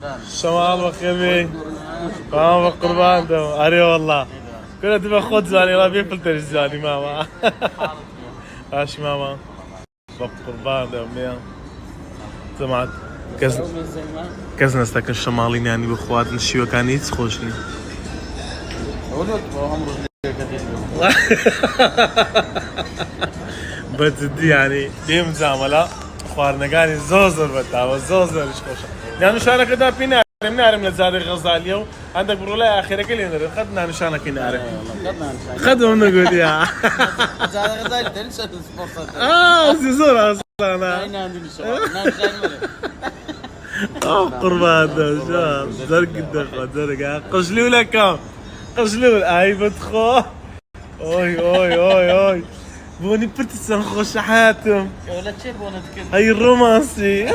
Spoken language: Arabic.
شمال بخير ماما قربان دو اري والله كنا تبغى خد زاني لا بيفلتر زاني ماما اش ماما باب قربان دو ميا سمعت كزنا استكن الشمالين يعني بخوات الشيوة كان يتخوشني بتدي يعني ديم زعملا خوارنگانی زوزر بتاوا زوزر ايش خوش يعني نشانه كده بينا نعرف لزاد غزاليو عندك برولا اخيرا كلنا خدنا نشانه كنا نعرف خدوا نقول يا زاد غزال تنسى السبورت زوزر اصلا انا عندي نشان قربان شباب زرق الدخل زرق قشلوا لكم قشلوا اي بدخو اوي اوي اوي اوي بوني برتسان خوش حاتم ولا تشيب وانا تكلم هاي الرومانسي